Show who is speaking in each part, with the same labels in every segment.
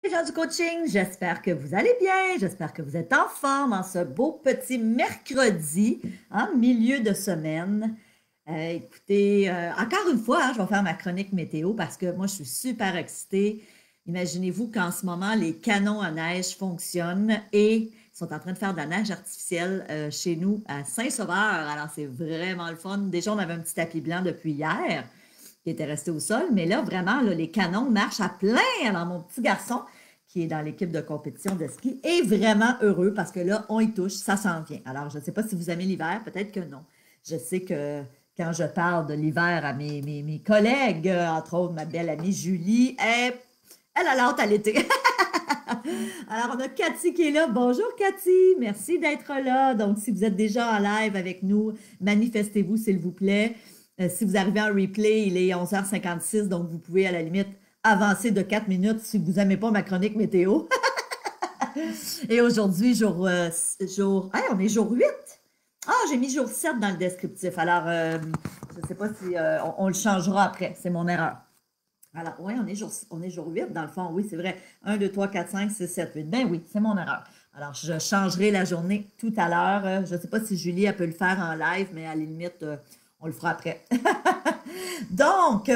Speaker 1: Les gens du coaching, j'espère que vous allez bien, j'espère que vous êtes en forme en ce beau petit mercredi, en milieu de semaine. Écoutez, encore une fois, je vais faire ma chronique météo parce que moi, je suis super excitée. Imaginez-vous qu'en ce moment, les canons à neige fonctionnent et sont en train de faire de la neige artificielle chez nous à Saint-Sauveur. Alors, c'est vraiment le fun. Déjà, on avait un petit tapis blanc depuis hier qui était resté au sol. Mais là, vraiment, là, les canons marchent à plein. Alors, mon petit garçon, qui est dans l'équipe de compétition de ski, est vraiment heureux parce que là, on y touche, ça s'en vient. Alors, je ne sais pas si vous aimez l'hiver, peut-être que non. Je sais que quand je parle de l'hiver à mes collègues, entre autres ma belle amie Julie, elle a hâte à l'été. Alors, on a Cathy qui est là. Bonjour Cathy, merci d'être là. Donc, si vous êtes déjà en live avec nous, manifestez-vous s'il vous plaît. Si vous arrivez en replay, il est 11h56, donc vous pouvez à la limite avancer de 4 minutes si vous n'aimez pas ma chronique météo. Et aujourd'hui, hey, on est jour 8. Ah, j'ai mis jour 7 dans le descriptif. Alors, je ne sais pas si on le changera après. C'est mon erreur. Alors, oui, on est jour 8, dans le fond. Oui, c'est vrai. 1, 2, 3, 4, 5, 6, 7, 8. Ben oui, c'est mon erreur. Alors, je changerai la journée tout à l'heure. Je ne sais pas si Julie, elle peut le faire en live, mais à la limite, on le fera après. Donc,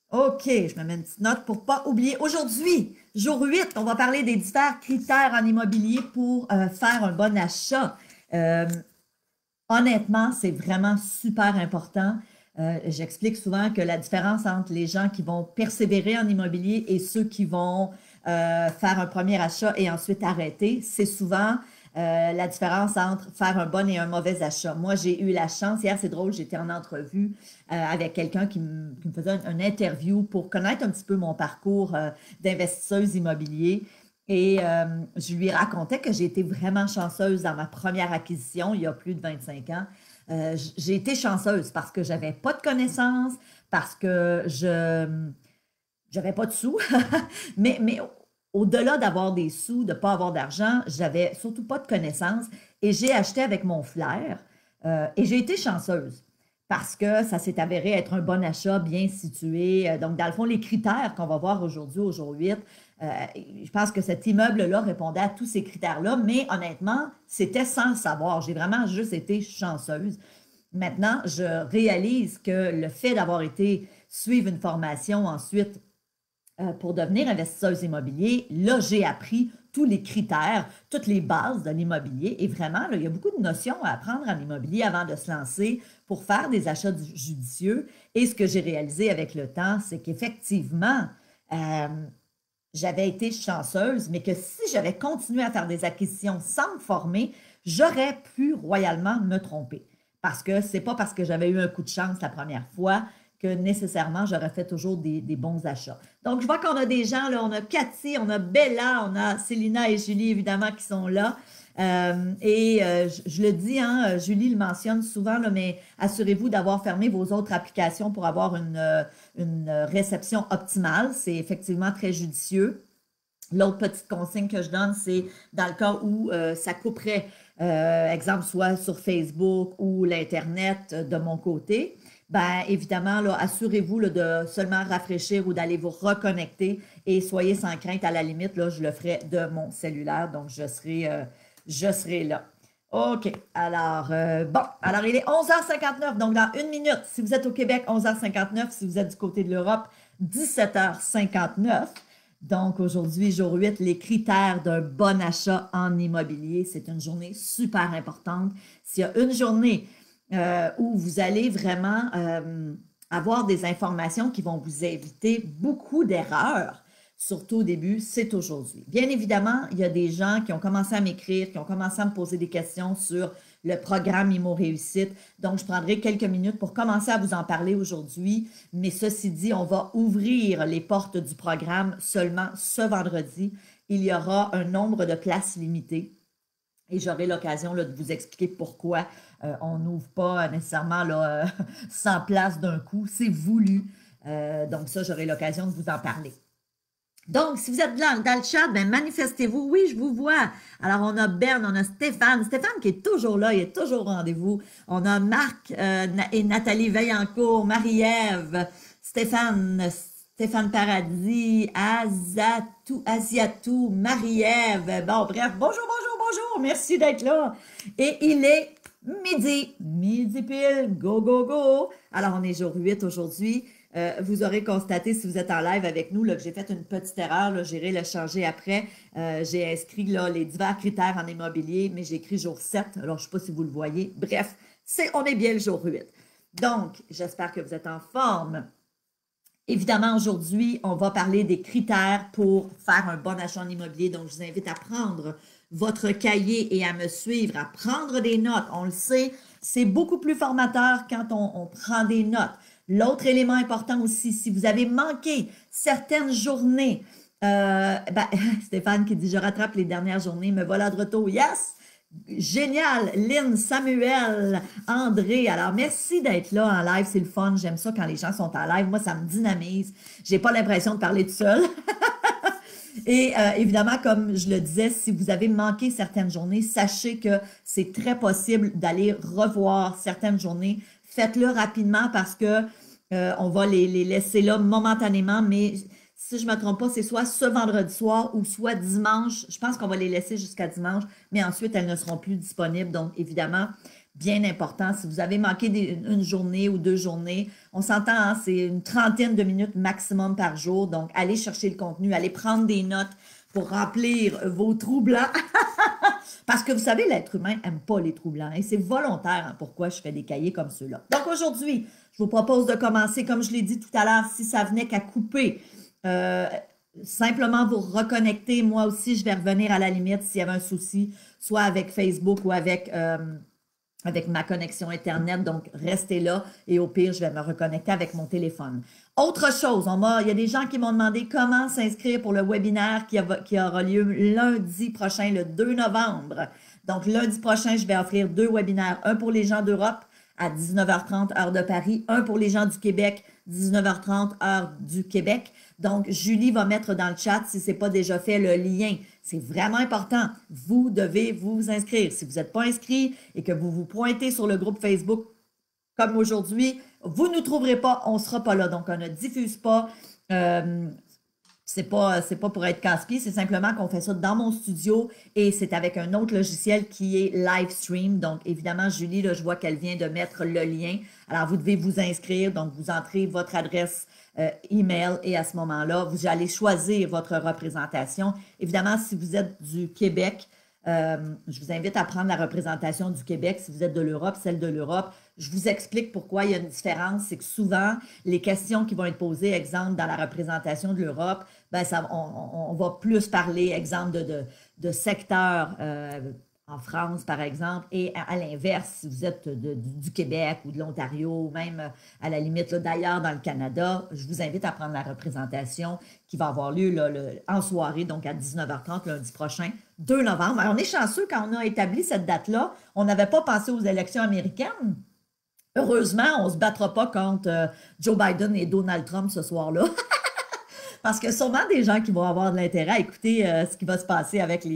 Speaker 1: OK, je me mets une petite note pour ne pas oublier. Aujourd'hui, jour 8, on va parler des différents critères en immobilier pour faire un bon achat. Honnêtement, c'est vraiment super important. J'explique souvent que la différence entre les gens qui vont persévérer en immobilier et ceux qui vont faire un premier achat et ensuite arrêter, c'est souvent la différence entre faire un bon et un mauvais achat. Moi, j'ai eu la chance, hier c'est drôle, j'étais en entrevue avec quelqu'un qui me faisait une interview pour connaître un petit peu mon parcours d'investisseuse immobilier. Et je lui racontais que j'ai été vraiment chanceuse dans ma première acquisition il y a plus de 25 ans. J'ai été chanceuse parce que j'avais pas de connaissances, parce que je j'avais pas de sous, mais au-delà d'avoir des sous, de ne pas avoir d'argent, j'avais surtout pas de connaissances et j'ai acheté avec mon flair et j'ai été chanceuse parce que ça s'est avéré être un bon achat bien situé. Donc, dans le fond, les critères qu'on va voir aujourd'hui, au jour 8, je pense que cet immeuble-là répondait à tous ces critères-là, mais honnêtement, c'était sans le savoir. J'ai vraiment juste été chanceuse. Maintenant, je réalise que le fait d'avoir été suivre une formation ensuite pour devenir investisseuse immobilier, là, j'ai appris tous les critères, toutes les bases de l'immobilier. Et vraiment, là, il y a beaucoup de notions à apprendre en immobilier avant de se lancer pour faire des achats judicieux. Et ce que j'ai réalisé avec le temps, c'est qu'effectivement, j'avais été chanceuse, mais que si j'avais continué à faire des acquisitions sans me former, j'aurais pu royalement me tromper. Parce que c'est pas parce que j'avais eu un coup de chance la première fois que nécessairement j'aurais fait toujours des bons achats. Donc, je vois qu'on a des gens, là, on a Cathy, on a Bella, on a Célina et Julie, évidemment, qui sont là. Je le dis, hein, Julie le mentionne souvent, là, mais assurez-vous d'avoir fermé vos autres applications pour avoir une réception optimale. C'est effectivement très judicieux. L'autre petite consigne que je donne, c'est dans le cas où ça couperait, exemple, soit sur Facebook ou l'Internet de mon côté, ben évidemment, là, assurez-vous là, de seulement rafraîchir ou d'aller vous reconnecter et soyez sans crainte. À la limite, là, je le ferai de mon cellulaire, donc je serai là. OK. Alors, bon. Alors, il est 11h59, donc dans une minute. Si vous êtes au Québec, 11h59. Si vous êtes du côté de l'Europe, 17h59. Donc, aujourd'hui, jour 8, les critères d'un bon achat en immobilier. C'est une journée super importante. S'il y a une journée où vous allez vraiment avoir des informations qui vont vous éviter beaucoup d'erreurs, surtout au début, c'est aujourd'hui. Bien évidemment, il y a des gens qui ont commencé à m'écrire, qui ont commencé à me poser des questions sur le programme IMO Réussite. Donc, je prendrai quelques minutes pour commencer à vous en parler aujourd'hui. Mais ceci dit, on va ouvrir les portes du programme seulement ce vendredi. Il y aura un nombre de places limitées. Et j'aurai l'occasion de vous expliquer pourquoi on n'ouvre pas nécessairement là, 100 places d'un coup. C'est voulu. Donc ça, j'aurai l'occasion de vous en parler. Donc, si vous êtes dans le chat, ben manifestez-vous. Oui, je vous vois. Alors, on a Berne, on a Stéphane. Stéphane qui est toujours là, il est toujours au rendez-vous. On a Marc et Nathalie Vaillancourt, Marie-Ève, Stéphane, Stéphane Paradis, Asiatou, Marie-Ève. Bon, bref, bonjour, bonjour, bonjour. Merci d'être là. Et il est midi pile, go, go, go. Alors, on est jour 8 aujourd'hui. Vous aurez constaté, si vous êtes en live avec nous, là, que j'ai fait une petite erreur. J'irai le changer après. J'ai inscrit là, les divers critères en immobilier, mais j'ai écrit jour 7. Alors, je ne sais pas si vous le voyez. Bref, on est bien le jour 8. Donc, j'espère que vous êtes en forme. Évidemment, aujourd'hui, on va parler des critères pour faire un bon achat en immobilier. Donc, je vous invite à prendre votre cahier et à me suivre, à prendre des notes. On le sait, c'est beaucoup plus formateur quand on prend des notes. L'autre élément important aussi, si vous avez manqué certaines journées, Stéphane qui dit « Je rattrape les dernières journées, me voilà de retour. » Yes! Génial! Lynn, Samuel, André. Alors, merci d'être là en live. C'est le fun. J'aime ça quand les gens sont en live. Moi, ça me dynamise. J'ai pas l'impression de parler tout seul. Et évidemment, comme je le disais, si vous avez manqué certaines journées, sachez que c'est très possible d'aller revoir certaines journées. Faites-le rapidement parce que on va les laisser là momentanément, mais si je ne me trompe pas, c'est soit ce vendredi soir ou soit dimanche. Je pense qu'on va les laisser jusqu'à dimanche, mais ensuite, elles ne seront plus disponibles. Donc, évidemment, bien important. Si vous avez manqué une journée ou 2 journées, on s'entend, hein, c'est une trentaine de minutes maximum par jour. Donc, allez chercher le contenu, allez prendre des notes pour remplir vos trous blancs. Parce que vous savez, l'être humain n'aime pas les trous blancs. Et c'est volontaire hein, pourquoi je fais des cahiers comme ceux-là. Donc, aujourd'hui, je vous propose de commencer, comme je l'ai dit tout à l'heure, si ça venait qu'à couper, simplement vous reconnecter. Moi aussi, je vais revenir à la limite s'il y avait un souci, soit avec Facebook ou avec ma connexion Internet. Donc, restez là et au pire, je vais me reconnecter avec mon téléphone. Autre chose, il y a des gens qui m'ont demandé comment s'inscrire pour le webinaire qui aura lieu lundi prochain, le 2 novembre. Donc, lundi prochain, je vais offrir 2 webinaires. Un pour les gens d'Europe à 19h30, heure de Paris. Un pour les gens du Québec, 19h30, heure du Québec. Donc, Julie va mettre dans le chat, si ce n'est pas déjà fait, le lien. C'est vraiment important. Vous devez vous inscrire. Si vous n'êtes pas inscrit et que vous vous pointez sur le groupe Facebook comme aujourd'hui, vous ne nous trouverez pas, on ne sera pas là. Donc, on ne diffuse pas. C'est pas pour être casse-pied, c'est simplement qu'on fait ça dans mon studio et c'est avec un autre logiciel qui est Livestream. Donc, évidemment, Julie, là, je vois qu'elle vient de mettre le lien. Alors, vous devez vous inscrire. Donc, vous entrez votre adresse email et à ce moment-là, vous allez choisir votre représentation. Évidemment, si vous êtes du Québec, je vous invite à prendre la représentation du Québec. Si vous êtes de l'Europe, celle de l'Europe, je vous explique pourquoi il y a une différence. C'est que souvent, les questions qui vont être posées, exemple, dans la représentation de l'Europe, ben on va plus parler, exemple, de secteur en France, par exemple, et à l'inverse, si vous êtes du Québec ou de l'Ontario, ou même à la limite d'ailleurs dans le Canada, je vous invite à prendre la représentation qui va avoir lieu là, en soirée, donc à 19h30 lundi prochain, 2 novembre. Alors, on est chanceux quand on a établi cette date-là. On n'avait pas pensé aux élections américaines. Heureusement, on ne se battra pas contre Joe Biden et Donald Trump ce soir-là. Parce que sûrement des gens qui vont avoir de l'intérêt à écouter ce qui va se passer avec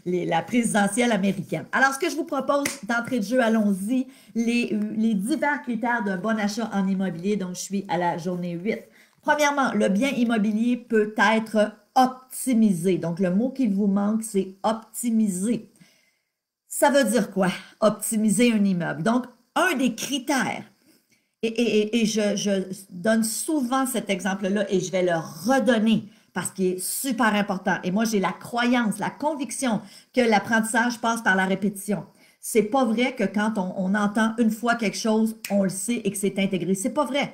Speaker 1: la présidentielle américaine. Alors, ce que je vous propose d'entrée de jeu, allons-y, les divers critères d'un bon achat en immobilier. Donc, je suis à la journée 8. Premièrement, le bien immobilier peut être optimisé. Donc, le mot qu'il vous manque, c'est optimiser. Ça veut dire quoi? Optimiser un immeuble. Donc, un des critères, et je donne souvent cet exemple-là et je vais le redonner parce qu'il est super important. Et moi, j'ai la croyance, la conviction que l'apprentissage passe par la répétition. C'est pas vrai que quand on entend une fois quelque chose, on le sait et que c'est intégré. C'est pas vrai.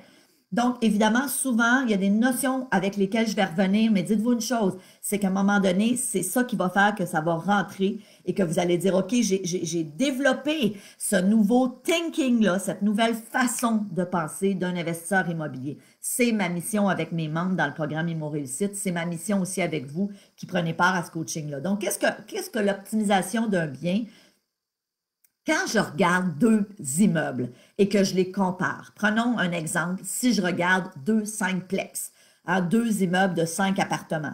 Speaker 1: Donc, évidemment, souvent, il y a des notions avec lesquelles je vais revenir, mais dites-vous une chose, c'est qu'à un moment donné, c'est ça qui va faire que ça va rentrer et que vous allez dire, OK, j'ai développé ce nouveau thinking-là, cette nouvelle façon de penser d'un investisseur immobilier. C'est ma mission avec mes membres dans le programme Immo Réussite. C'est ma mission aussi avec vous qui prenez part à ce coaching-là. Donc, qu'est-ce que l'optimisation d'un bien? Quand je regarde 2 immeubles et que je les compare, prenons un exemple, si je regarde 2 5-plex, 2 immeubles de 5 appartements.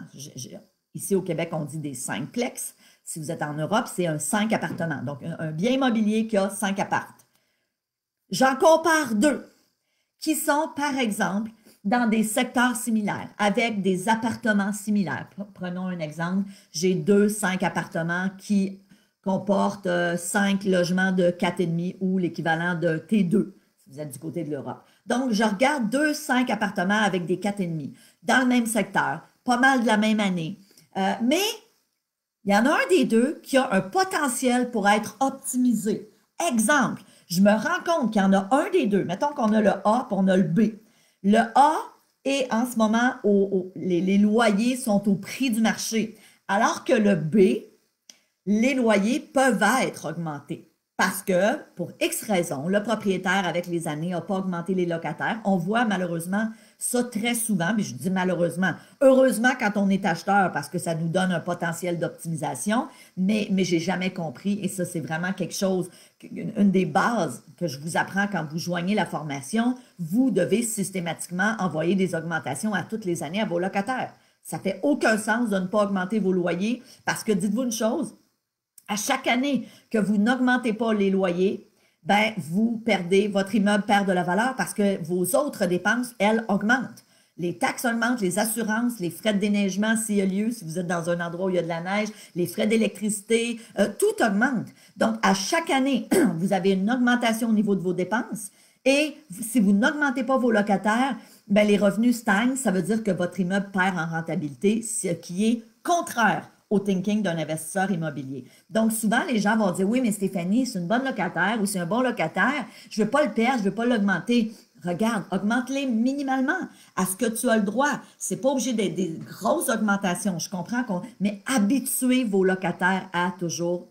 Speaker 1: Ici au Québec, on dit des 5-plex. Si vous êtes en Europe, c'est un 5 appartements. Donc, un bien immobilier qui a 5 appartements. J'en compare 2 qui sont, par exemple, dans des secteurs similaires, avec des appartements similaires. Prenons un exemple, j'ai 5 appartements qui comportent 5 logements de 4,5 ou l'équivalent de T2, si vous êtes du côté de l'Europe. Donc, je regarde 5 appartements avec des 4,5 dans le même secteur, pas mal de la même année. Mais il y en a un des deux qui a un potentiel pour être optimisé. Exemple, je me rends compte qu'il y en a un des deux. Mettons qu'on a le A et on a le B. Le A est en ce moment, les loyers sont au prix du marché, alors que le B, les loyers peuvent être augmentés. Parce que, pour X raisons, le propriétaire, avec les années, n'a pas augmenté les locataires. On voit malheureusement ça très souvent, mais je dis malheureusement. Heureusement quand on est acheteur, parce que ça nous donne un potentiel d'optimisation, mais je n'ai jamais compris, et ça, c'est vraiment quelque chose, une des bases que je vous apprends quand vous joignez la formation, vous devez systématiquement envoyer des augmentations à toutes les années à vos locataires. Ça ne fait aucun sens de ne pas augmenter vos loyers, parce que dites-vous une chose, à chaque année que vous n'augmentez pas les loyers, ben vous perdez, votre immeuble perd de la valeur parce que vos autres dépenses, elles, augmentent. Les taxes augmentent, les assurances, les frais de déneigement s'il y a lieu, si vous êtes dans un endroit où il y a de la neige, les frais d'électricité, tout augmente. Donc, à chaque année, vous avez une augmentation au niveau de vos dépenses et si vous n'augmentez pas vos locataires, ben les revenus stagnent, ça veut dire que votre immeuble perd en rentabilité, ce qui est contraire au thinking d'un investisseur immobilier. Donc, souvent, les gens vont dire, oui, mais Stéphanie, c'est une bonne locataire ou c'est un bon locataire, je ne veux pas le perdre, je ne veux pas l'augmenter. Regarde, augmente-les minimalement à ce que tu as le droit. Ce n'est pas obligé d'être des grosses augmentations, je comprends, mais habituez vos locataires à toujours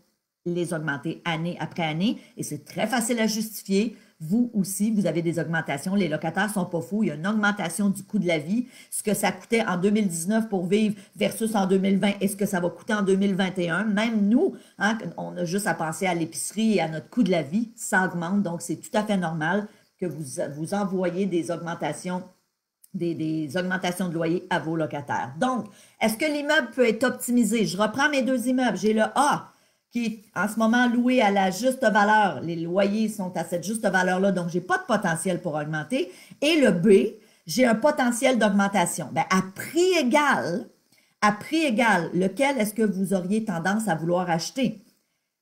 Speaker 1: les augmenter année après année et c'est très facile à justifier. Vous aussi, vous avez des augmentations. Les locataires ne sont pas fous. Il y a une augmentation du coût de la vie. Ce que ça coûtait en 2019 pour vivre versus en 2020 et ce que ça va coûter en 2021. Même nous, hein, on a juste à penser à l'épicerie et à notre coût de la vie. Ça augmente. Donc, c'est tout à fait normal que vous envoyez des augmentations de loyer à vos locataires. Donc, est-ce que l'immeuble peut être optimisé? Je reprends mes 2 immeubles. J'ai le A qui est en ce moment loué à la juste valeur. Les loyers sont à cette juste valeur-là, donc je n'ai pas de potentiel pour augmenter. Et le B, j'ai un potentiel d'augmentation. Bien, à prix égal, lequel est-ce que vous auriez tendance à vouloir acheter?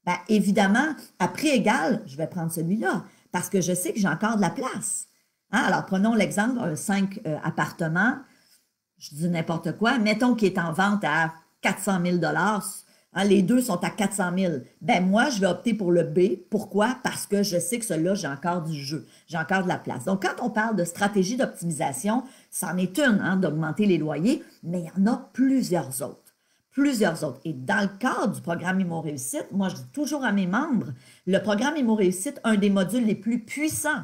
Speaker 1: Bien, évidemment, à prix égal, je vais prendre celui-là parce que je sais que j'ai encore de la place. Hein? Alors, prenons l'exemple, 5 appartements, je dis n'importe quoi, mettons qu'il est en vente à 400 000 $. Hein, les deux sont à 400 000. Ben moi, je vais opter pour le B. Pourquoi? Parce que je sais que celui-là, j'ai encore du jeu. J'ai encore de la place. Donc, quand on parle de stratégie d'optimisation, c'en est une, hein, d'augmenter les loyers, mais il y en a plusieurs autres. Plusieurs autres. Et dans le cadre du programme Immo Réussite, moi, je dis toujours à mes membres, le programme Immo Réussite, un des modules les plus puissants.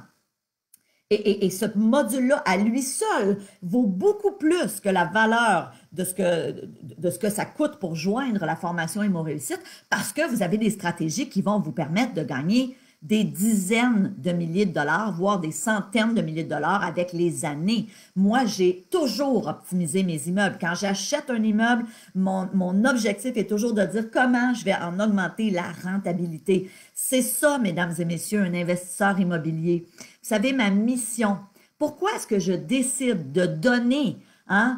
Speaker 1: Et ce module-là, à lui seul, vaut beaucoup plus que la valeur de ce que ça coûte pour joindre la formation Immo Réussite parce que vous avez des stratégies qui vont vous permettre de gagner des dizaines de milliers de dollars, voire des centaines de milliers de dollars avec les années. Moi, j'ai toujours optimisé mes immeubles. Quand j'achète un immeuble, mon objectif est toujours de dire comment je vais en augmenter la rentabilité. C'est ça, mesdames et messieurs, un investisseur immobilier. Vous savez, ma mission, pourquoi est-ce que je décide de donner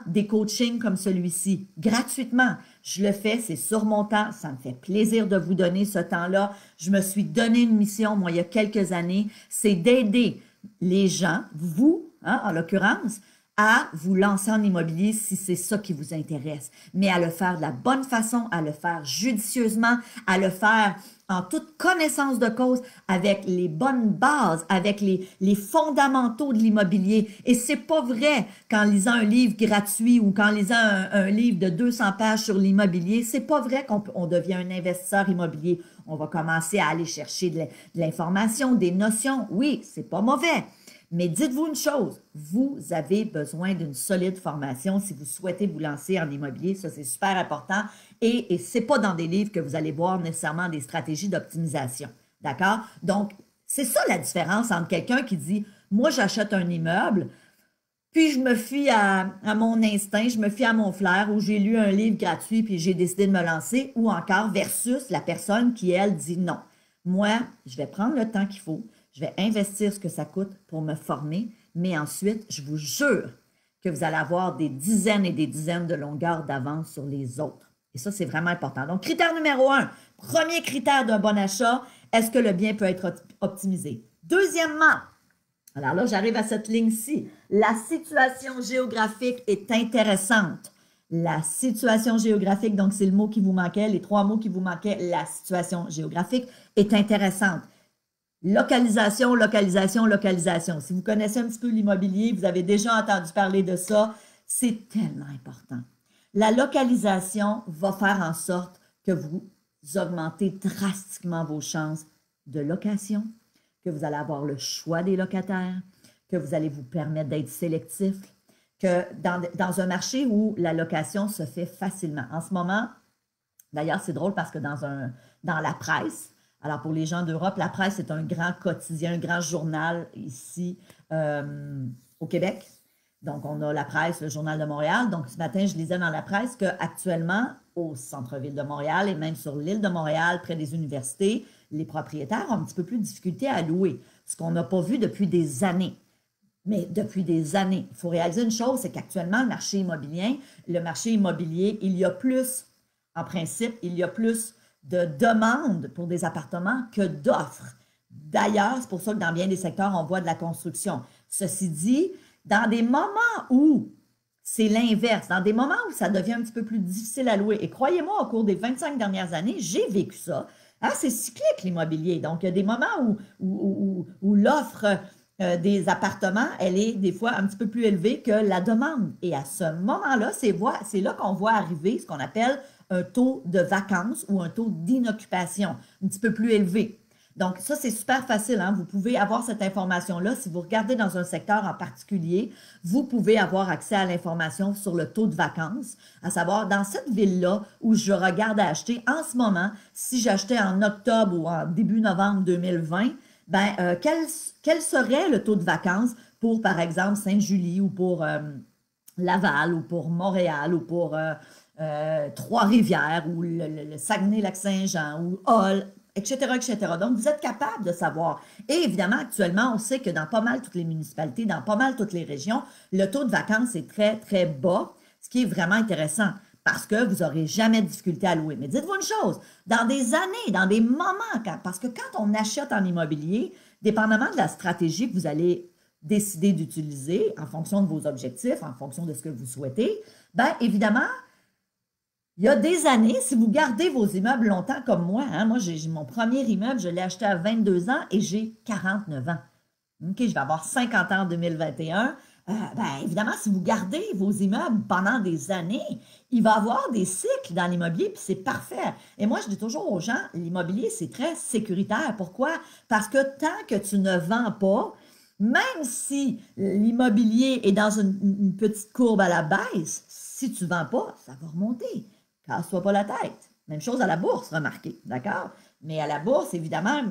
Speaker 1: des coachings comme celui-ci gratuitement? Je le fais, c'est sur mon temps, ça me fait plaisir de vous donner ce temps-là. Je me suis donné une mission, moi, il y a quelques années, c'est d'aider les gens, vous, en l'occurrence, à vous lancer en immobilier si c'est ça qui vous intéresse, mais à le faire de la bonne façon, à le faire judicieusement, à le faire en toute connaissance de cause, avec les bonnes bases, avec les fondamentaux de l'immobilier. Et c'est pas vrai qu'en lisant un livre gratuit ou qu'en lisant un livre de 200 pages sur l'immobilier, c'est pas vrai qu'on devient un investisseur immobilier. On va commencer à aller chercher de l'information, des notions. Oui, c'est pas mauvais. Mais dites-vous une chose, vous avez besoin d'une solide formation si vous souhaitez vous lancer en immobilier. Ça, c'est super important. Et ce n'est pas dans des livres que vous allez voir nécessairement des stratégies d'optimisation. D'accord? Donc, c'est ça la différence entre quelqu'un qui dit « Moi, j'achète un immeuble, puis je me fie à mon instinct, je me fie à mon flair, ou j'ai lu un livre gratuit, puis j'ai décidé de me lancer, ou encore versus la personne qui, elle, dit « Non, moi, je vais prendre le temps qu'il faut. » Je vais investir ce que ça coûte pour me former, mais ensuite, je vous jure, que vous allez avoir des dizaines et des dizaines de longueurs d'avance sur les autres. Et ça, c'est vraiment important. Donc, critère numéro 1, premier critère d'un bon achat, est-ce que le bien peut être optimisé? Deuxièmement, alors là, j'arrive à cette ligne-ci. La situation géographique est intéressante. La situation géographique, donc c'est le mot qui vous manquait, les 3 mots qui vous manquaient, la situation géographique est intéressante. Localisation, localisation, localisation. Si vous connaissez un petit peu l'immobilier, vous avez déjà entendu parler de ça, c'est tellement important. La localisation va faire en sorte que vous augmentez drastiquement vos chances de location, que vous allez avoir le choix des locataires, que vous allez vous permettre d'être sélectif, que dans un marché où la location se fait facilement. En ce moment, d'ailleurs, c'est drôle parce que dans la presse, alors pour les gens d'Europe, la presse est un grand quotidien, un grand journal ici au Québec. Donc, on a la presse, le Journal de Montréal. Donc, ce matin, je lisais dans la presse qu'actuellement, au centre-ville de Montréal et même sur l'île de Montréal, près des universités, les propriétaires ont un petit peu plus de difficulté à louer, ce qu'on n'a pas vu depuis des années. Mais depuis des années, il faut réaliser une chose, c'est qu'actuellement, le marché immobilier, il y a plus, en principe, il y a plus de demandes pour des appartements que d'offres. D'ailleurs, c'est pour ça que dans bien des secteurs, on voit de la construction. Ceci dit, dans des moments où c'est l'inverse, dans des moments où ça devient un petit peu plus difficile à louer, et croyez-moi, au cours des 25 dernières années, j'ai vécu ça. Hein, c'est cyclique l'immobilier. Donc, il y a des moments où l'offre des appartements, elle est des fois un petit peu plus élevée que la demande. Et à ce moment-là, c'est là qu'on voit arriver ce qu'on appelle un taux de vacances ou un taux d'inoccupation un petit peu plus élevé. Donc, ça, c'est super facile. Hein? Vous pouvez avoir cette information-là. Si vous regardez dans un secteur en particulier, vous pouvez avoir accès à l'information sur le taux de vacances, à savoir dans cette ville-là où je regarde à acheter en ce moment, si j'achetais en octobre ou en début novembre 2020, quel serait le taux de vacances pour, par exemple, Sainte-Julie ou pour Laval ou pour Montréal ou pour Trois-Rivières ou le Saguenay-Lac-Saint-Jean ou Hull, etc., etc. Donc, vous êtes capable de savoir. Et évidemment, actuellement, on sait que dans pas mal toutes les municipalités, dans pas mal toutes les régions, le taux de vacances est très, très bas, ce qui est vraiment intéressant parce que vous n'aurez jamais de difficulté à louer. Mais dites-vous une chose, dans des années, dans des moments, parce que quand on achète en immobilier, dépendamment de la stratégie que vous allez décider d'utiliser en fonction de vos objectifs, en fonction de ce que vous souhaitez, bien évidemment, il y a des années, si vous gardez vos immeubles longtemps comme moi, hein, moi, j'ai mon premier immeuble, je l'ai acheté à 22 ans et j'ai 49 ans. OK, je vais avoir 50 ans en 2021. Évidemment, si vous gardez vos immeubles pendant des années, il va y avoir des cycles dans l'immobilier, puis c'est parfait. Et moi, je dis toujours aux gens, l'immobilier, c'est très sécuritaire. Pourquoi? Parce que tant que tu ne vends pas, même si l'immobilier est dans une petite courbe à la baisse, si tu ne vends pas, ça va remonter. Casse-toi pas la tête. Même chose à la bourse, remarquez, d'accord? Mais à la bourse, évidemment,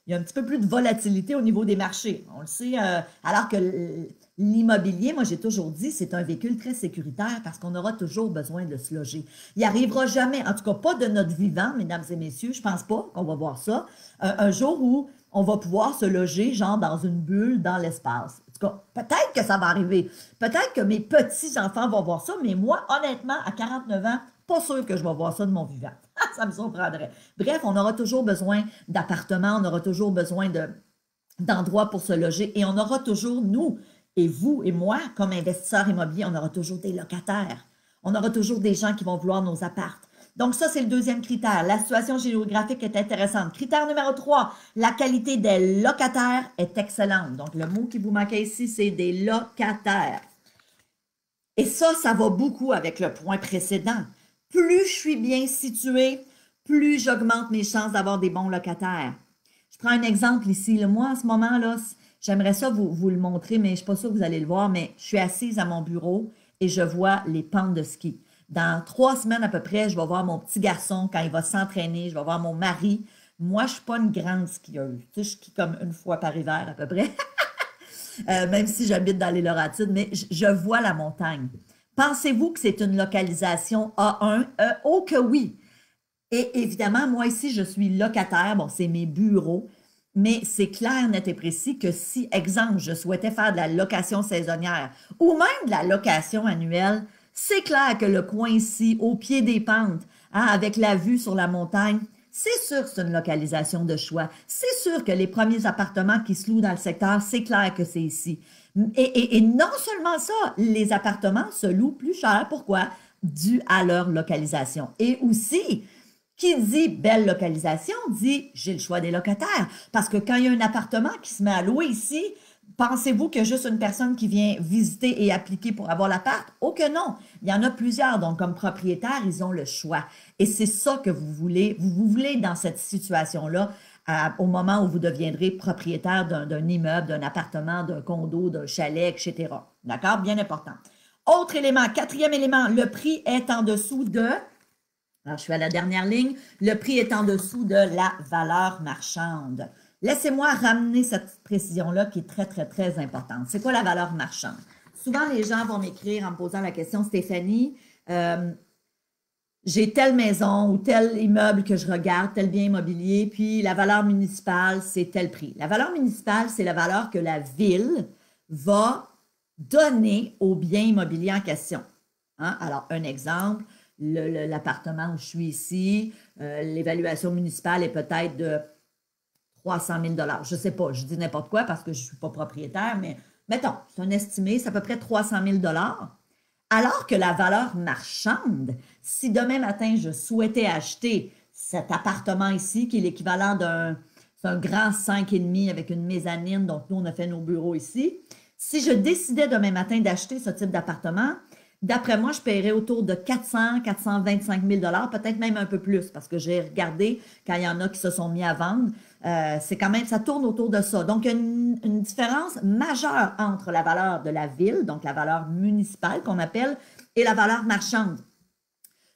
Speaker 1: il y a un petit peu plus de volatilité au niveau des marchés. On le sait, alors que l'immobilier, moi, j'ai toujours dit, c'est un véhicule très sécuritaire parce qu'on aura toujours besoin de se loger. Il n'arrivera jamais, en tout cas pas de notre vivant, mesdames et messieurs, je ne pense pas qu'on va voir ça, un jour où on va pouvoir se loger, genre dans une bulle dans l'espace. En tout cas, peut-être que ça va arriver. Peut-être que mes petits-enfants vont voir ça, mais moi, honnêtement, à 49 ans, pas sûr que je vais voir ça de mon vivant. Ça me surprendrait. Bref, on aura toujours besoin d'appartements, on aura toujours besoin d'endroits pour se loger et on aura toujours, nous et vous et moi, comme investisseurs immobiliers, on aura toujours des locataires. On aura toujours des gens qui vont vouloir nos apparts. Donc ça, c'est le deuxième critère. La situation géographique est intéressante. Critère numéro 3, la qualité des locataires est excellente. Donc le mot qui vous manquait ici, c'est des locataires. Et ça va beaucoup avec le point précédent. Plus je suis bien située, plus j'augmente mes chances d'avoir des bons locataires. Je prends un exemple ici. Moi, en ce moment-là, j'aimerais ça vous le montrer, mais je ne suis pas sûre que vous allez le voir, mais je suis assise à mon bureau et je vois les pentes de ski. Dans 3 semaines à peu près, je vais voir mon petit garçon quand il va s'entraîner, je vais voir mon mari. Moi, je ne suis pas une grande skieuse. Tu sais, je skie comme une fois par hiver à peu près, même si j'habite dans les Laurentides, mais je vois la montagne. Pensez-vous que c'est une localisation A1? Oh que oui! Et évidemment, moi ici, je suis locataire. Bon, c'est mes bureaux. Mais c'est clair, net et précis que si, exemple, je souhaitais faire de la location saisonnière ou même de la location annuelle, c'est clair que le coin ici, au pied des pentes, hein, avec la vue sur la montagne, c'est sûr que c'est une localisation de choix. C'est sûr que les premiers appartements qui se louent dans le secteur, c'est clair que c'est ici. Et non seulement ça, les appartements se louent plus cher. Pourquoi? Dû à leur localisation. Et aussi, qui dit belle localisation dit j'ai le choix des locataires. Parce que quand il y a un appartement qui se met à louer ici, pensez-vous qu'il y a juste une personne qui vient visiter et appliquer pour avoir l'appart? Oh que non! Il y en a plusieurs. Donc, comme propriétaires, ils ont le choix. Et c'est ça que vous voulez. Vous voulez dans cette situation-là, au moment où vous deviendrez propriétaire d'un immeuble, d'un appartement, d'un condo, d'un chalet, etc. D'accord? Bien important. Autre élément, quatrième élément, le prix est en dessous de... Alors, je suis à la dernière ligne. Le prix est en dessous de la valeur marchande. Laissez-moi ramener cette précision-là qui est très, très, très importante. C'est quoi la valeur marchande? Souvent, les gens vont m'écrire en me posant la question, Stéphanie, j'ai telle maison ou tel immeuble que je regarde, tel bien immobilier, puis la valeur municipale, c'est tel prix. La valeur municipale, c'est la valeur que la ville va donner au bien immobilier en question. Hein? Alors, un exemple, l'appartement où je suis ici, l'évaluation municipale est peut-être de 300 000 $. Je ne sais pas, je dis n'importe quoi parce que je ne suis pas propriétaire, mais mettons, c'est un estimé, c'est à peu près 300 000 $. Alors que la valeur marchande, si demain matin, je souhaitais acheter cet appartement ici, qui est l'équivalent d'un grand 5,5 avec une mezzanine, donc nous, on a fait nos bureaux ici, si je décidais demain matin d'acheter ce type d'appartement, d'après moi, je paierais autour de 400 425 000 $, peut-être même un peu plus, parce que j'ai regardé quand il y en a qui se sont mis à vendre. C'est quand même, ça tourne autour de ça. Donc, il y a une différence majeure entre la valeur de la ville, donc la valeur municipale qu'on appelle, et la valeur marchande.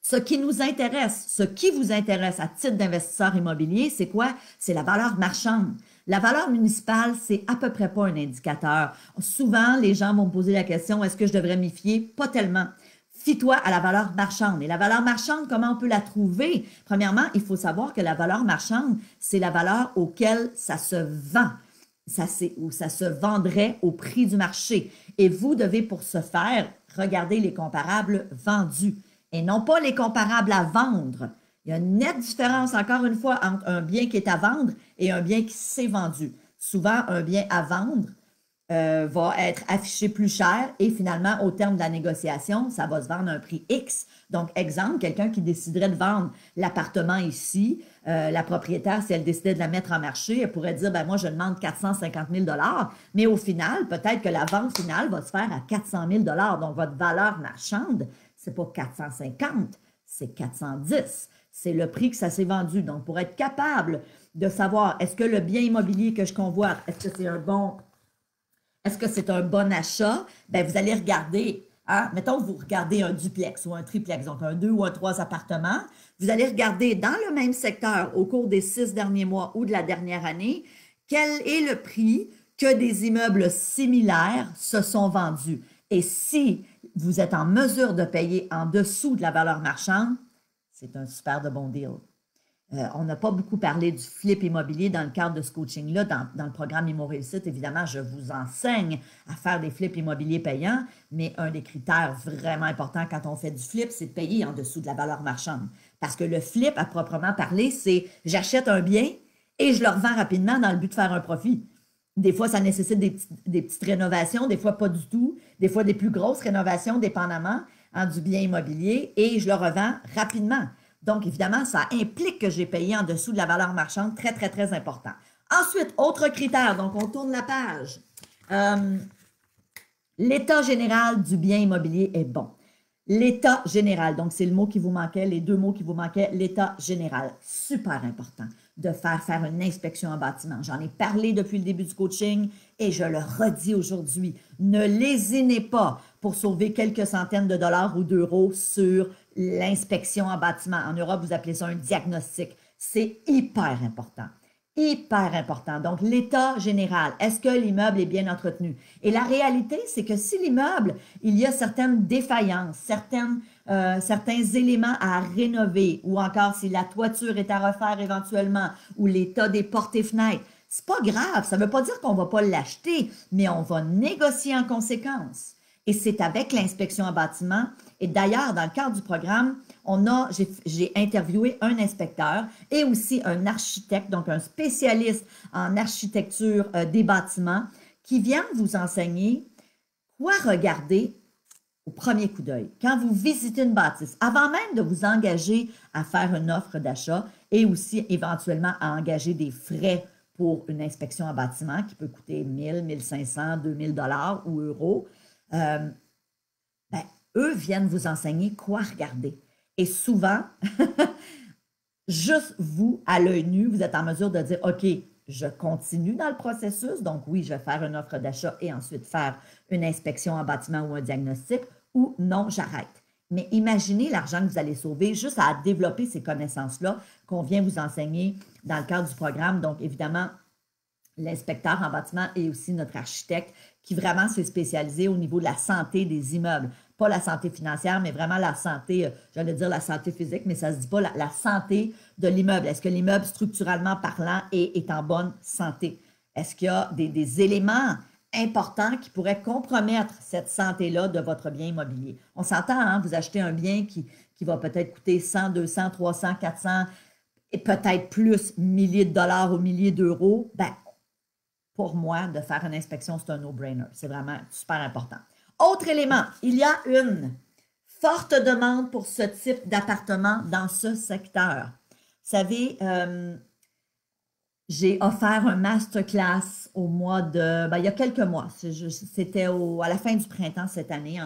Speaker 1: Ce qui nous intéresse, ce qui vous intéresse à titre d'investisseur immobilier, c'est quoi? C'est la valeur marchande. La valeur municipale, c'est à peu près pas un indicateur. Souvent, les gens vont me poser la question, est-ce que je devrais m'y fier? Pas tellement. Fie-toi à la valeur marchande. Et la valeur marchande, comment on peut la trouver? Premièrement, il faut savoir que la valeur marchande, c'est la valeur auquel ça se vend. Ou ça se vendrait au prix du marché. Et vous devez, pour ce faire, regarder les comparables vendus et non pas les comparables à vendre. Il y a une nette différence, encore une fois, entre un bien qui est à vendre et un bien qui s'est vendu. Souvent, un bien à vendre va être affiché plus cher et finalement, au terme de la négociation, ça va se vendre à un prix X. Donc, exemple, quelqu'un qui déciderait de vendre l'appartement ici, la propriétaire, si elle décidait de la mettre en marché, elle pourrait dire, ben moi, je demande 450 000 $, mais au final, peut-être que la vente finale va se faire à 400 000 $. Donc, votre valeur marchande, c'est pas 450, c'est 410. C'est le prix que ça s'est vendu. Donc, pour être capable de savoir, est-ce que le bien immobilier que je convoite, est-ce que c'est un bon achat? Bien, vous allez regarder, hein, mettons que vous regardez un duplex ou un triplex, donc un 2 ou un 3 appartements. Vous allez regarder dans le même secteur au cours des 6 derniers mois ou de la dernière année, quel est le prix que des immeubles similaires se sont vendus. Et si vous êtes en mesure de payer en dessous de la valeur marchande, c'est un super de bon deal. On n'a pas beaucoup parlé du flip immobilier dans le cadre de ce coaching-là. Dans le programme Immo Réussite, évidemment, je vous enseigne à faire des flips immobiliers payants, mais un des critères vraiment importants quand on fait du flip, c'est de payer en dessous de la valeur marchande. Parce que le flip, à proprement parler, c'est j'achète un bien et je le revends rapidement dans le but de faire un profit. Des fois, ça nécessite des petites rénovations, des fois pas du tout, des fois des plus grosses rénovations, dépendamment du bien immobilier, et je le revends rapidement. Donc, évidemment, ça implique que j'ai payé en dessous de la valeur marchande, très, très, très important. Ensuite, autre critère, donc on tourne la page. L'état général du bien immobilier est bon. L'état général, donc c'est le mot qui vous manquait, les deux mots qui vous manquaient, l'état général. Super important de faire une inspection en bâtiment. J'en ai parlé depuis le début du coaching et je le redis aujourd'hui. Ne lésinez pas pour sauver quelques centaines de dollars ou d'euros sur l'inspection en bâtiment. En Europe, vous appelez ça un diagnostic. C'est hyper important. Hyper important. Donc, l'état général. Est-ce que l'immeuble est bien entretenu? Et la réalité, c'est que si l'immeuble, il y a certaines défaillances, certains éléments à rénover, ou encore si la toiture est à refaire éventuellement, ou l'état des portes et fenêtres, c'est pas grave. Ça ne veut pas dire qu'on ne va pas l'acheter, mais on va négocier en conséquence. Et c'est avec l'inspection en bâtiment. Et d'ailleurs, dans le cadre du programme, j'ai interviewé un inspecteur et aussi un architecte, donc un spécialiste en architecture des bâtiments, qui vient vous enseigner quoi regarder au premier coup d'œil. Quand vous visitez une bâtisse, avant même de vous engager à faire une offre d'achat et aussi éventuellement à engager des frais pour une inspection en bâtiment qui peut coûter 1000, 1500, 2000 dollars ou euros, eux viennent vous enseigner quoi regarder. Et souvent, juste vous, à l'œil nu, vous êtes en mesure de dire, OK, je continue dans le processus, donc oui, je vais faire une offre d'achat et ensuite faire une inspection en bâtiment ou un diagnostic, ou non, j'arrête. Mais imaginez l'argent que vous allez sauver juste à développer ces connaissances-là qu'on vient vous enseigner dans le cadre du programme. Donc, évidemment, l'inspecteur en bâtiment et aussi notre architecte qui vraiment s'est spécialisé au niveau de la santé des immeubles. Pas la santé financière, mais vraiment la santé, j'allais dire la santé physique, mais ça ne se dit pas la santé de l'immeuble. Est-ce que l'immeuble, structurellement parlant, est en bonne santé? Est-ce qu'il y a des éléments importants qui pourraient compromettre cette santé-là de votre bien immobilier? On s'entend, hein? Vous achetez un bien qui va peut-être coûter 100, 200, 300, 400 et peut-être plus milliers de dollars ou milliers d'euros. Ben, pour moi, de faire une inspection, c'est un no-brainer. C'est vraiment super important. Autre élément, il y a une forte demande pour ce type d'appartement dans ce secteur. Vous savez, j'ai offert un masterclass au mois de... il y a quelques mois. C'était à la fin du printemps cette année.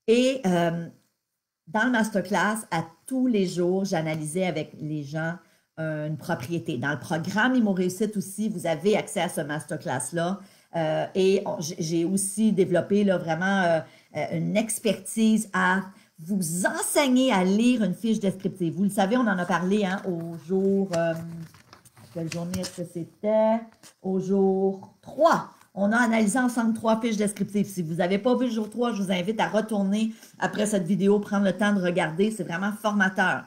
Speaker 1: Et dans le masterclass, à tous les jours, j'analysais avec les gens une propriété. Dans le programme Immo Réussite aussi, vous avez accès à ce masterclass-là. Et j'ai aussi développé là, vraiment une expertise à vous enseigner à lire une fiche descriptive. Vous le savez, on en a parlé hein, au jour... quelle journée est-ce que c'était? Au jour 3. On a analysé ensemble 3 fiches descriptives. Si vous n'avez pas vu le jour 3, je vous invite à retourner après cette vidéo, prendre le temps de regarder. C'est vraiment formateur.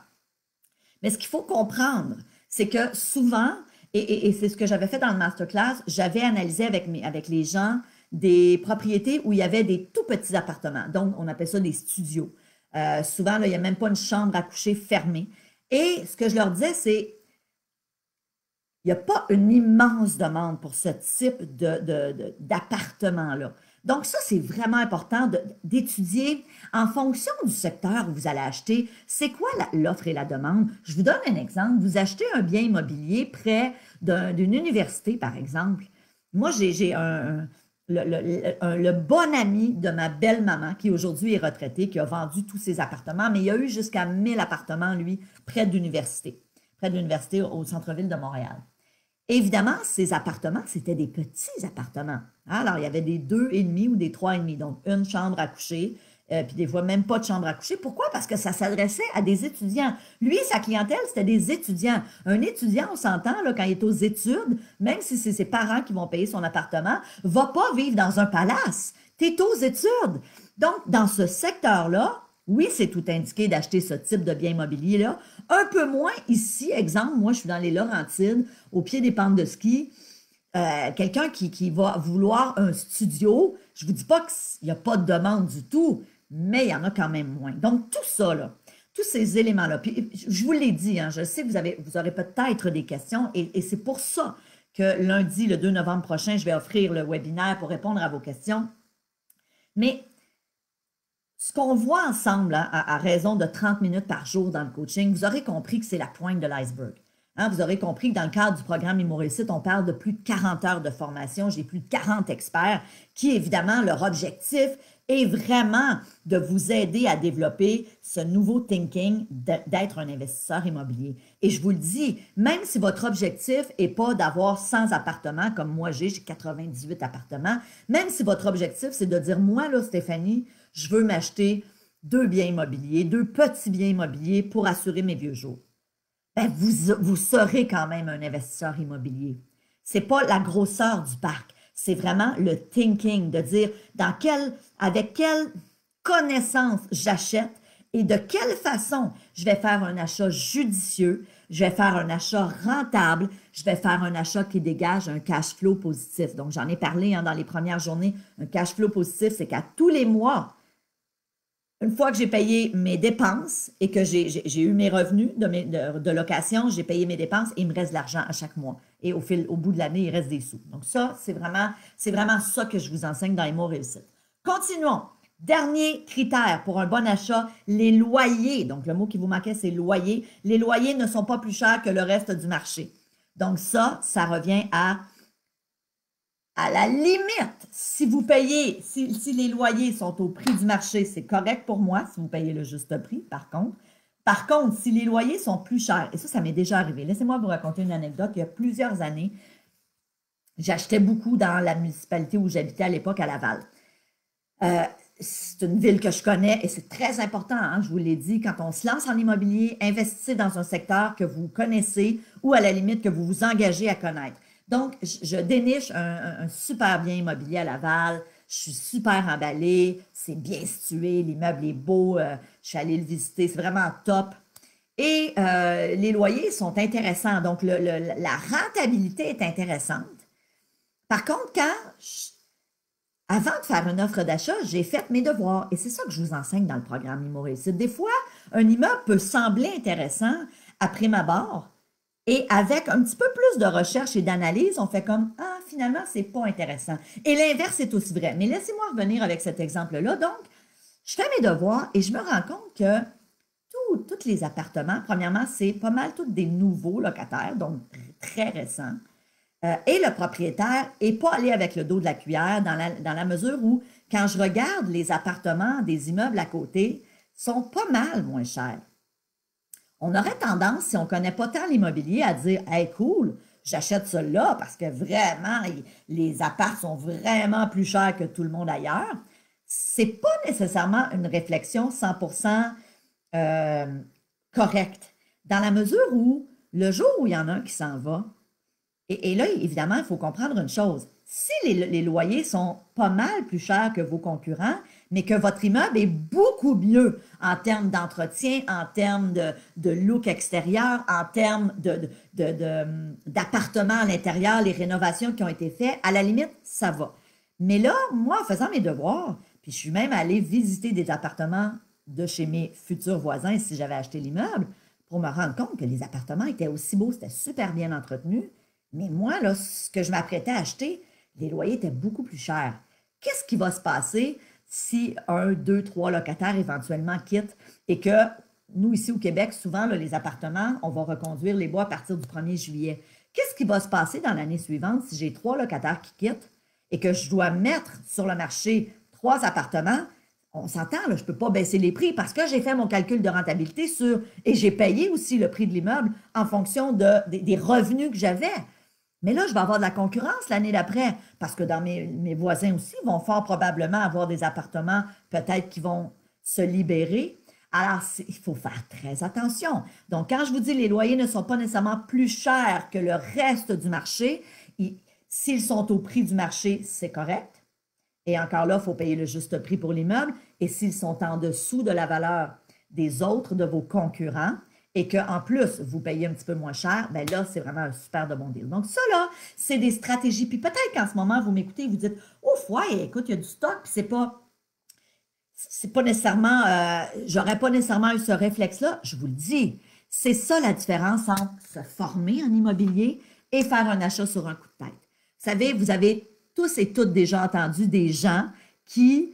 Speaker 1: Mais ce qu'il faut comprendre, c'est que souvent, et c'est ce que j'avais fait dans le masterclass, j'avais analysé avec les gens des propriétés où il y avait des tout petits appartements. Donc, on appelle ça des studios. Souvent, là, il n'y a même pas une chambre à coucher fermée. Et ce que je leur disais, c'est il n'y a pas une immense demande pour ce type d'appartement-là. Donc, ça, c'est vraiment important d'étudier en fonction du secteur où vous allez acheter. C'est quoi l'offre et la demande? Je vous donne un exemple. Vous achetez un bien immobilier près d'une université, par exemple. Moi, j'ai le bon ami de ma belle-maman qui aujourd'hui est retraité, qui a vendu tous ses appartements, mais il a eu jusqu'à 1000 appartements, lui, près de l'université au centre-ville de Montréal. Évidemment, ces appartements, c'était des petits appartements. Alors, il y avait des 2,5 ou des 3,5, donc une chambre à coucher, puis des fois même pas de chambre à coucher. Pourquoi? Parce que ça s'adressait à des étudiants. Lui, sa clientèle, c'était des étudiants. Un étudiant, on s'entend, là, quand il est aux études, même si c'est ses parents qui vont payer son appartement, va pas vivre dans un palace. Tu es aux études. Donc, dans ce secteur-là, oui, c'est tout indiqué d'acheter ce type de bien immobilier-là. Un peu moins ici, exemple, moi, je suis dans les Laurentides, au pied des pentes de ski. Quelqu'un qui va vouloir un studio, je ne vous dis pas qu'il n'y a pas de demande du tout, mais il y en a quand même moins. Donc, tout ça, là, tous ces éléments-là, puis je vous l'ai dit, hein, je sais que vous aurez peut-être des questions et c'est pour ça que lundi, le 2 novembre prochain, je vais offrir le webinaire pour répondre à vos questions. Mais ce qu'on voit ensemble hein, à raison de 30 minutes par jour dans le coaching, vous aurez compris que c'est la pointe de l'iceberg. Hein, vous aurez compris que dans le cadre du programme Immo Réussite, on parle de plus de 40 heures de formation. J'ai plus de 40 experts qui, évidemment, leur objectif est vraiment de vous aider à développer ce nouveau thinking d'être un investisseur immobilier. Et je vous le dis, même si votre objectif n'est pas d'avoir 100 appartements comme moi j'ai 98 appartements, même si votre objectif c'est de dire, moi là Stéphanie, je veux m'acheter 2 biens immobiliers, 2 petits biens immobiliers pour assurer mes vieux jours. Ben, vous serez quand même un investisseur immobilier. Ce n'est pas la grosseur du parc, c'est vraiment le thinking, de dire avec quelle connaissance j'achète et de quelle façon je vais faire un achat judicieux, je vais faire un achat rentable, je vais faire un achat qui dégage un cash flow positif. Donc, j'en ai parlé dans les premières journées. Un cash flow positif, c'est qu'à tous les mois, une fois que j'ai payé mes dépenses et que j'ai eu mes revenus de location, j'ai payé mes dépenses et il me reste de l'argent à chaque mois. Et au bout de l'année, il reste des sous. Donc ça, c'est vraiment ça que je vous enseigne dans les mots réussites. Continuons. Dernier critère pour un bon achat, les loyers. Donc le mot qui vous manquait, c'est loyer. Les loyers ne sont pas plus chers que le reste du marché. Donc ça revient à la limite, si vous payez, si les loyers sont au prix du marché, c'est correct pour moi, si vous payez le juste prix, par contre. Par contre, si les loyers sont plus chers, et ça m'est déjà arrivé, laissez-moi vous raconter une anecdote. Il y a plusieurs années, j'achetais beaucoup dans la municipalité où j'habitais à l'époque, à Laval. C'est une ville que je connais et c'est très important, hein, je vous l'ai dit, quand on se lance en immobilier, investissez dans un secteur que vous connaissez ou à la limite que vous vous engagez à connaître. Donc, je déniche un super bien immobilier à Laval. Je suis super emballée. C'est bien situé. L'immeuble est beau. Je suis allée le visiter. C'est vraiment top. Et les loyers sont intéressants. Donc, la rentabilité est intéressante. Par contre, avant de faire une offre d'achat, j'ai fait mes devoirs. Et c'est ça que je vous enseigne dans le programme Immo Réussite. Des fois, un immeuble peut sembler intéressant à prime abord. Et avec un petit peu plus de recherche et d'analyse, on fait comme « Ah, finalement, c'est pas intéressant. » Et l'inverse est aussi vrai. Mais laissez-moi revenir avec cet exemple-là. Donc, je fais mes devoirs et je me rends compte que tous les appartements, premièrement, c'est pas mal tous des nouveaux locataires, donc très récents. Et le propriétaire n'est pas allé avec le dos de la cuillère dans la mesure où, quand je regarde les appartements des immeubles à côté, sont pas mal moins chers. On aurait tendance, si on ne connaît pas tant l'immobilier, à dire « Hey, cool, j'achète cela parce que vraiment, les apparts sont vraiment plus chers que tout le monde ailleurs. » Ce n'est pas nécessairement une réflexion 100% correcte. Dans la mesure où, le jour où il y en a un qui s'en va, et là, évidemment, il faut comprendre une chose. Si les loyers sont pas mal plus chers que vos concurrents, mais que votre immeuble est beaucoup mieux en termes d'entretien, en termes de look extérieur, en termes d'appartements à l'intérieur, les rénovations qui ont été faites, à la limite, ça va. Mais là, moi, en faisant mes devoirs, puis je suis même allée visiter des appartements de chez mes futurs voisins si j'avais acheté l'immeuble, pour me rendre compte que les appartements étaient aussi beaux, c'était super bien entretenu. Mais moi, là, ce que je m'apprêtais à acheter, les loyers étaient beaucoup plus chers. Qu'est-ce qui va se passer si 1, 2, 3 locataires éventuellement quittent et que nous, ici au Québec, souvent, là, les appartements, on va reconduire les bas à partir du 1er juillet. Qu'est-ce qui va se passer dans l'année suivante si j'ai 3 locataires qui quittent et que je dois mettre sur le marché 3 appartements? On s'entend, là, je ne peux pas baisser les prix parce que j'ai fait mon calcul de rentabilité et j'ai payé aussi le prix de l'immeuble en fonction des revenus que j'avais. Mais là, je vais avoir de la concurrence l'année d'après parce que dans mes voisins aussi vont fort probablement avoir des appartements peut-être qui vont se libérer. Alors, il faut faire très attention. Donc, quand je vous dis les loyers ne sont pas nécessairement plus chers que le reste du marché, s'ils sont au prix du marché, c'est correct. Et encore là, il faut payer le juste prix pour l'immeuble. Et s'ils sont en dessous de la valeur des autres, de vos concurrents, et qu'en plus, vous payez un petit peu moins cher, bien là, c'est vraiment un super de bon deal. Donc ça, là, c'est des stratégies. Puis peut-être qu'en ce moment, vous m'écoutez et vous dites « Ouf, ouais, écoute, il y a du stock, puis c'est pas nécessairement, j'aurais pas nécessairement eu ce réflexe-là. » Je vous le dis, c'est ça la différence entre se former en immobilier et faire un achat sur un coup de tête. Vous savez, vous avez tous et toutes déjà entendu des gens qui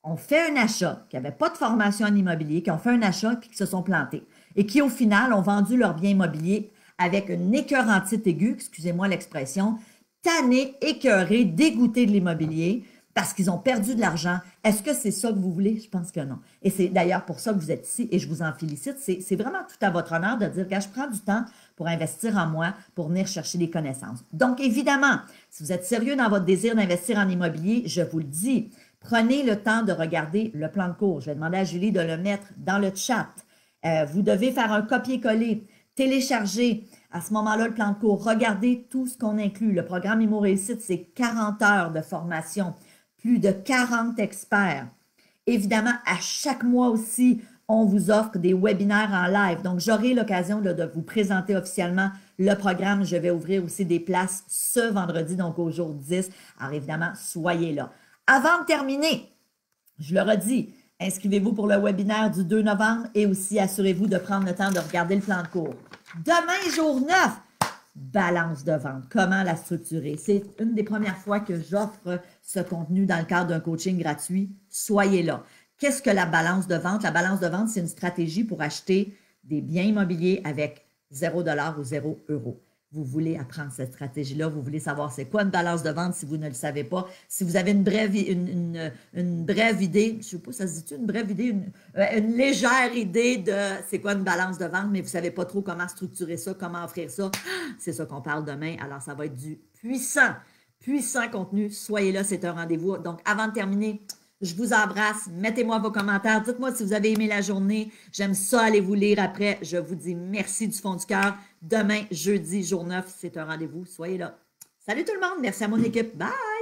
Speaker 1: ont fait un achat, qui n'avaient pas de formation en immobilier, qui ont fait un achat puis qui se sont plantés et qui, au final, ont vendu leur bien immobilier avec une écœurantite aiguë, excusez-moi l'expression, tannés, écœurés, dégoûtés de l'immobilier parce qu'ils ont perdu de l'argent. Est-ce que c'est ça que vous voulez? Je pense que non. Et c'est d'ailleurs pour ça que vous êtes ici et je vous en félicite. C'est vraiment tout à votre honneur de dire que je prends du temps pour investir en moi, pour venir chercher des connaissances. Donc, évidemment, si vous êtes sérieux dans votre désir d'investir en immobilier, je vous le dis, prenez le temps de regarder le plan de cours. Je vais demander à Julie de le mettre dans le chat. Vous devez faire un copier-coller, télécharger à ce moment-là le plan de cours. Regardez tout ce qu'on inclut. Le programme Immo Réussite, c'est 40 heures de formation, plus de 40 experts. Évidemment, à chaque mois aussi, on vous offre des webinaires en live. Donc, j'aurai l'occasion de vous présenter officiellement le programme. Je vais ouvrir aussi des places ce vendredi, donc au jour 10. Alors, évidemment, soyez là. Avant de terminer, je le redis, inscrivez-vous pour le webinaire du 2 novembre et aussi assurez-vous de prendre le temps de regarder le plan de cours. Demain, jour 9, balance de vente. Comment la structurer? C'est une des premières fois que j'offre ce contenu dans le cadre d'un coaching gratuit. Soyez là. Qu'est-ce que la balance de vente? La balance de vente, c'est une stratégie pour acheter des biens immobiliers avec 0 $ ou 0 €. Vous voulez apprendre cette stratégie-là, vous voulez savoir c'est quoi une balance de vente si vous ne le savez pas. Si vous avez une brève idée, je ne sais pas, ça se dit-tu, une brève idée, une légère idée de c'est quoi une balance de vente, mais vous ne savez pas trop comment structurer ça, comment offrir ça, c'est ça qu'on parle demain. Alors, ça va être du puissant contenu. Soyez là, c'est un rendez-vous. Donc, avant de terminer, je vous embrasse. Mettez-moi vos commentaires. Dites-moi si vous avez aimé la journée. J'aime ça, aller vous lire après. Je vous dis merci du fond du cœur. Demain, jeudi, jour 9, c'est un rendez-vous. Soyez là. Salut tout le monde. Merci à mon équipe. Bye!